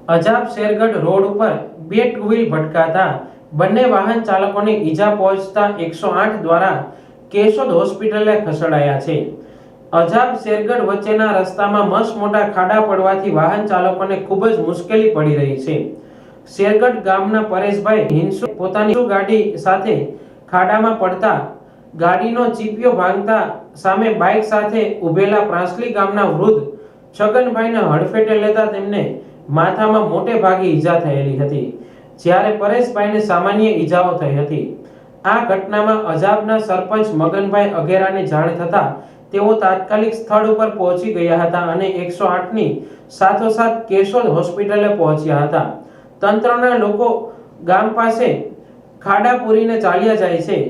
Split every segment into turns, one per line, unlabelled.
Ajab Shergadh road ઉપર બે two wheel ભટકાતા બંને વાહન ચાલકોને ઈજા પહોંચતા 108 દ્વારા કેશોદ હોસ્પિટલે ખસેડાયા છે। અજાબ શેરગઢ વચ્ચેના રસ્તામાં મસ્ત મોટા ખાડા પડવાથી વાહન ચાલકોને ખૂબ જ મુશ્કેલી પડી રહી છે। શેરગઢ ગામના પરેશભાઈ હિંસુ પોતાની ગાડી સાથે ખાડામાં પડતા ગાડીનો ચીપિયો ભાંગતા સામે બાઇક સાથે ઉભેલા પ્રાંસલી ગામના વૃદ્ધ છગનભાઈને હડફેટે લેતા તેમને માથામાં મોટે ભાગે ઈજા થયેલી હતી, જ્યારે પરેશભાઈને સામાન્ય ઈજાઓ થઈ હતી। આ ઘટનામાં અજાબના સરપંચ મગનભાઈ અઘેરાને જાણ થતા તેઓ તાત્કાલિક સ્થળ ઉપર પહોંચી ગયા હતા અને 108ની સાથોસાથ કેશોદ હોસ્પિટલે પહોંચ્યા હતા। તંત્રના લોકો ગામ પાસે ખાડા પૂરીને ચાલ્યા જાય છે,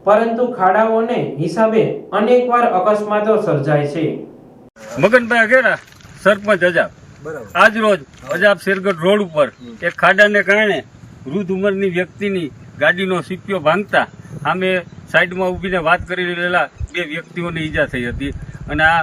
પરંતુ ખાડાઓને હિસાબે અનેકવાર અકસ્માતો સર્જાય છે।
મગનભાઈ અઘેરા, સરપંચ અજાબ। આજ રોજ અજાબ શેરગઢ રોડ ઉપર એક ખાડાને કારણે વૃદ્ધ ઉંમરની વ્યક્તિની ગાડીનો સીપિયો ભાંગતા સામે સાઈડમાં ઊભીને વાત કરી રહેલા બે વ્યક્તિઓને ઈજા થઈ હતી અને આ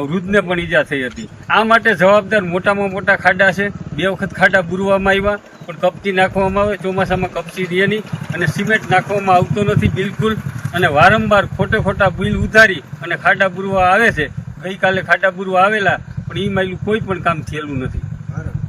વૃદ્ધને પણ ઈજા થઈ હતી। આ માટે જવાબદાર મોટામાં મોટા ખાડા છે। 2 વખત ખાડા બુરવામાં આવ્યા પણ કપચી નાખવામાં આવે, ચોમાસામાં કપચી દે નહીં અને સિમેન્ટ નાખવામાં આવતો નથી બિલકુલ, અને વારંવાર ખોટા બિલ ઉતારી અને ખાડા બુરવા આવે છે। ગઈકાલે ખાડા બુરવા આવેલા પણ એ માયલું કોઈ પણ કામ થયેલું નથી।